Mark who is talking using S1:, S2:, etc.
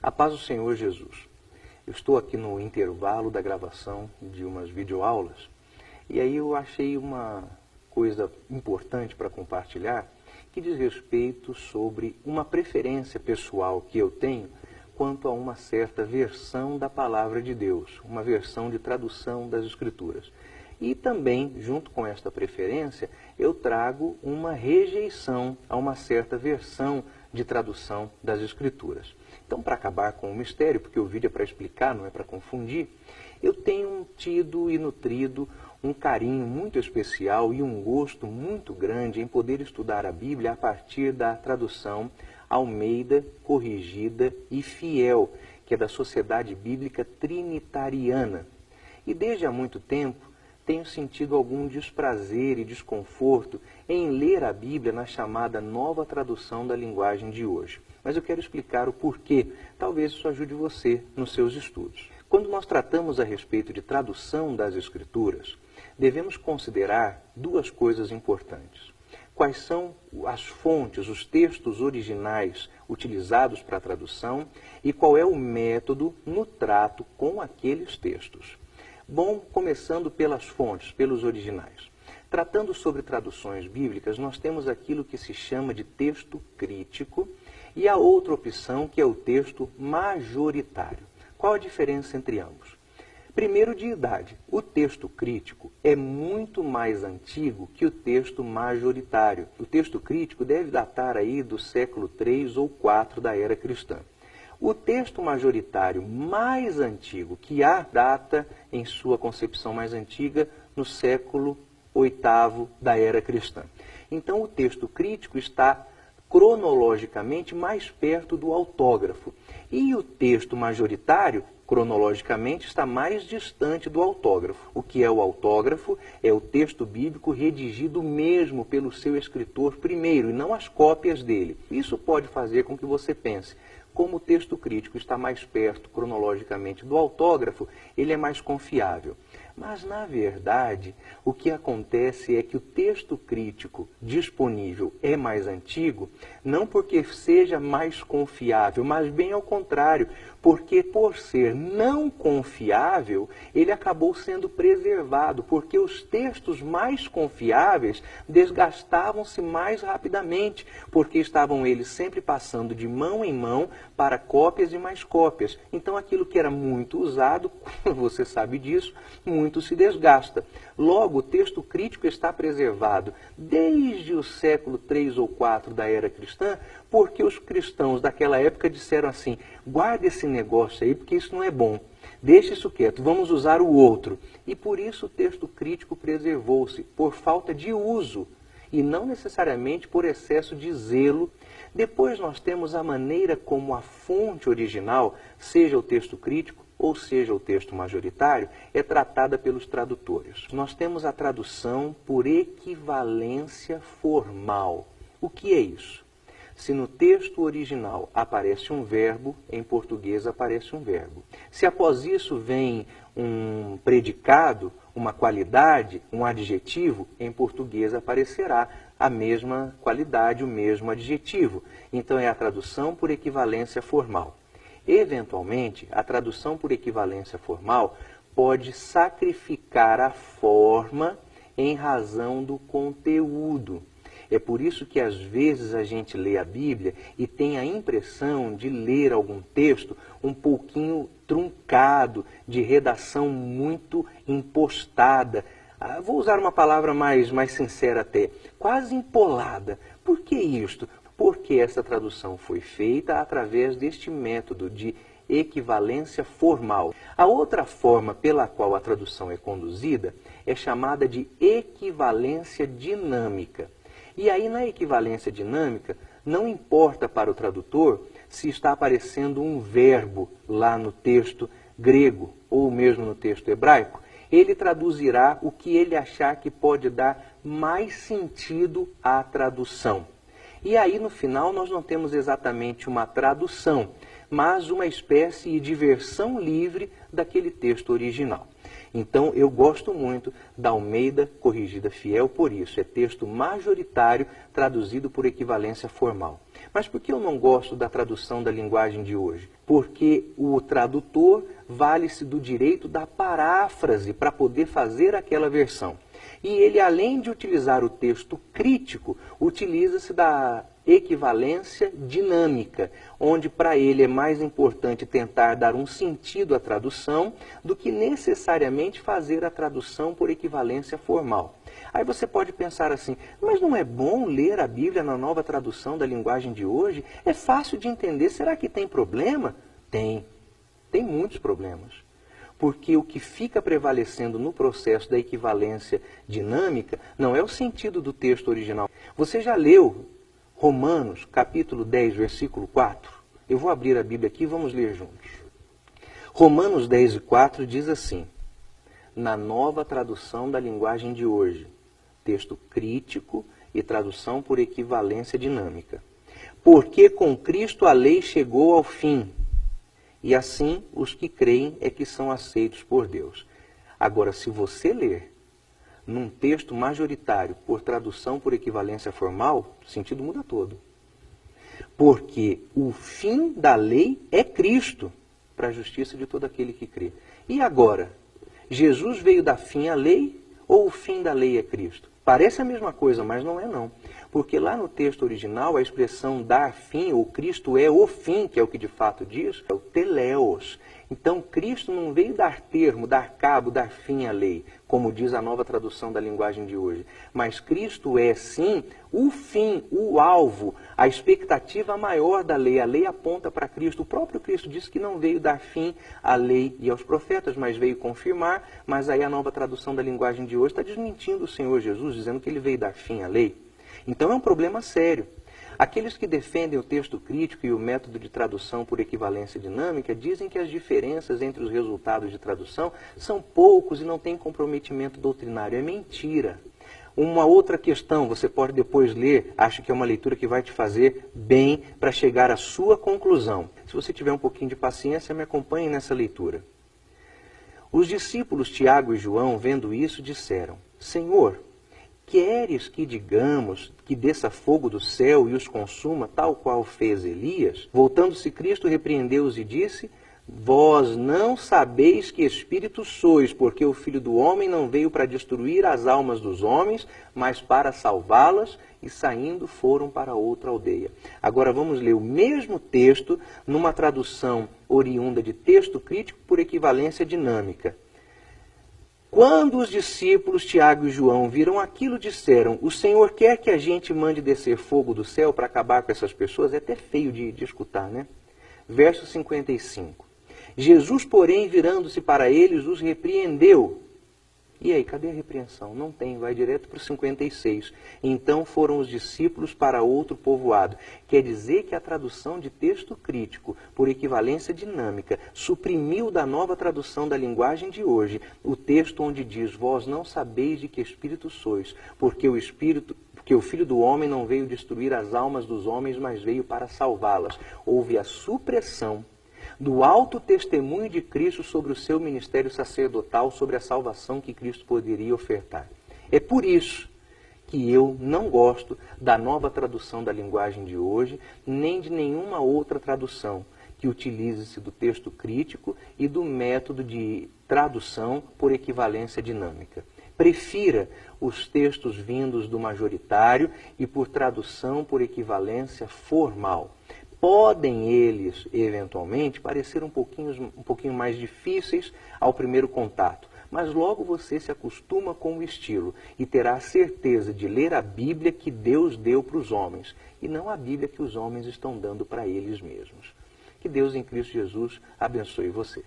S1: A paz do Senhor Jesus. Eu estou aqui no intervalo da gravação de umas videoaulas e aí eu achei uma coisa importante para compartilhar que diz respeito sobre uma preferência pessoal que eu tenho quanto a uma certa versão da Palavra de Deus, uma versão de tradução das Escrituras. E também, junto com esta preferência, eu trago uma rejeição a uma certa versão de tradução das Escrituras. Então, para acabar com o mistério, porque o vídeo é para explicar, não é para confundir, eu tenho tido e nutrido um carinho muito especial e um gosto muito grande em poder estudar a Bíblia a partir da tradução Almeida, Corrigida e Fiel, que é da Sociedade Bíblica Trinitariana. E desde há muito tempo, tenho sentido algum desprazer e desconforto em ler a Bíblia na chamada nova tradução da linguagem de hoje. Mas eu quero explicar o porquê. Talvez isso ajude você nos seus estudos. Quando nós tratamos a respeito de tradução das Escrituras, devemos considerar duas coisas importantes. Quais são as fontes, os textos originais utilizados para a tradução e qual é o método no trato com aqueles textos. Bom, começando pelas fontes, pelos originais. Tratando sobre traduções bíblicas, nós temos aquilo que se chama de texto crítico e a outra opção que é o texto majoritário. Qual a diferença entre ambos? Primeiro, de idade. O texto crítico é muito mais antigo que o texto majoritário. O texto crítico deve datar aí do século III ou IV da era cristã. O texto majoritário mais antigo que há data, em sua concepção mais antiga, no século VIII da era cristã. Então, o texto crítico está cronologicamente mais perto do autógrafo. E o texto majoritário, cronologicamente, está mais distante do autógrafo. O que é o autógrafo? É o texto bíblico redigido mesmo pelo seu escritor primeiro, e não as cópias dele. Isso pode fazer com que você pense, como o texto crítico está mais perto cronologicamente do autógrafo, ele é mais confiável. Mas, na verdade, o que acontece é que o texto crítico disponível é mais antigo, não porque seja mais confiável, mas bem ao contrário, porque por ser não confiável, ele acabou sendo preservado, porque os textos mais confiáveis desgastavam-se mais rapidamente, porque estavam eles sempre passando de mão em mão para cópias e mais cópias. Então, aquilo que era muito usado, você sabe disso, muito se desgasta. Logo, o texto crítico está preservado desde o século III ou IV da era cristã, porque os cristãos daquela época disseram assim, guarda esse negócio aí, porque isso não é bom. Deixa isso quieto, vamos usar o outro. E por isso o texto crítico preservou-se, por falta de uso, e não necessariamente por excesso de zelo. Depois nós temos a maneira como a fonte original, seja o texto crítico, ou seja o texto majoritário, é tratada pelos tradutores. Nós temos a tradução por equivalência formal. O que é isso? Se no texto original aparece um verbo, em português aparece um verbo. Se após isso vem um predicado, uma qualidade, um adjetivo, em português aparecerá a mesma qualidade, o mesmo adjetivo. Então é a tradução por equivalência formal. Eventualmente, a tradução por equivalência formal pode sacrificar a forma em razão do conteúdo. É por isso que às vezes a gente lê a Bíblia e tem a impressão de ler algum texto um pouquinho truncado, de redação muito impostada. Vou usar uma palavra mais sincera até, quase empolada. Por que isto? Porque essa tradução foi feita através deste método de equivalência formal. A outra forma pela qual a tradução é conduzida é chamada de equivalência dinâmica. E aí, na equivalência dinâmica, não importa para o tradutor se está aparecendo um verbo lá no texto grego ou mesmo no texto hebraico. Ele traduzirá o que ele achar que pode dar mais sentido à tradução. E aí, no final, nós não temos exatamente uma tradução, mas uma espécie de versão livre daquele texto original. Então, eu gosto muito da Almeida Corrigida Fiel por isso. É texto majoritário traduzido por equivalência formal. Mas por que eu não gosto da tradução da linguagem de hoje? Porque o tradutor vale-se do direito da paráfrase para poder fazer aquela versão. E ele, além de utilizar o texto crítico, utiliza-se da equivalência dinâmica, onde para ele é mais importante tentar dar um sentido à tradução do que necessariamente fazer a tradução por equivalência formal. Aí você pode pensar assim, mas não é bom ler a Bíblia na nova tradução da linguagem de hoje? É fácil de entender, será que tem problema? Tem muitos problemas. Porque o que fica prevalecendo no processo da equivalência dinâmica não é o sentido do texto original. Você já leu Romanos, capítulo 10, versículo 4? Eu vou abrir a Bíblia aqui e vamos ler juntos. Romanos 10, 4 diz assim, na nova tradução da linguagem de hoje, texto crítico e tradução por equivalência dinâmica. Porque com Cristo a lei chegou ao fim, e assim os que creem é que são aceitos por Deus. Agora, se você ler num texto majoritário por tradução por equivalência formal, o sentido muda todo. Porque o fim da lei é Cristo, para a justiça de todo aquele que crê. E agora, Jesus veio dar fim à lei ou o fim da lei é Cristo? Parece a mesma coisa, mas não é não. Porque lá no texto original, a expressão dar fim, ou Cristo é o fim, que é o que de fato diz, é o teleios. Então, Cristo não veio dar termo, dar cabo, dar fim à lei, como diz a nova tradução da linguagem de hoje. Mas Cristo é, sim, o fim, o alvo, a expectativa maior da lei. A lei aponta para Cristo. O próprio Cristo disse que não veio dar fim à lei e aos profetas, mas veio confirmar. Mas aí a nova tradução da linguagem de hoje está desmentindo o Senhor Jesus, dizendo que ele veio dar fim à lei. Então é um problema sério. Aqueles que defendem o texto crítico e o método de tradução por equivalência dinâmica dizem que as diferenças entre os resultados de tradução são poucos e não têm comprometimento doutrinário. É mentira. Uma outra questão, você pode depois ler, acho que é uma leitura que vai te fazer bem para chegar à sua conclusão. Se você tiver um pouquinho de paciência, me acompanhe nessa leitura. Os discípulos Tiago e João, vendo isso, disseram, Senhor, queres que digamos que desça fogo do céu e os consuma, tal qual fez Elias? Voltando-se Cristo, repreendeu-os e disse, vós não sabeis que espírito sois, porque o Filho do Homem não veio para destruir as almas dos homens, mas para salvá-las, e saindo foram para outra aldeia. Agora vamos ler o mesmo texto numa tradução oriunda de texto crítico por equivalência dinâmica. Quando os discípulos Tiago e João viram aquilo, disseram, o Senhor quer que a gente mande descer fogo do céu para acabar com essas pessoas? É até feio de escutar, né? Verso 55. Jesus, porém, virando-se para eles, os repreendeu. E aí, cadê a repreensão? Não tem, vai direto para o 56. Então foram os discípulos para outro povoado. Quer dizer que a tradução de texto crítico, por equivalência dinâmica, suprimiu da nova tradução da linguagem de hoje o texto onde diz, vós não sabeis de que espírito sois, porque o Filho do Homem não veio destruir as almas dos homens, mas veio para salvá-las. Houve a supressão do alto testemunho de Cristo sobre o seu ministério sacerdotal, sobre a salvação que Cristo poderia ofertar. É por isso que eu não gosto da nova tradução da linguagem de hoje, nem de nenhuma outra tradução que utilize-se do texto crítico e do método de tradução por equivalência dinâmica. Prefira os textos vindos do majoritário e por tradução por equivalência formal. Podem eles, eventualmente, parecer um pouquinho mais difíceis ao primeiro contato, mas logo você se acostuma com o estilo e terá a certeza de ler a Bíblia que Deus deu para os homens, e não a Bíblia que os homens estão dando para eles mesmos. Que Deus em Cristo Jesus abençoe você.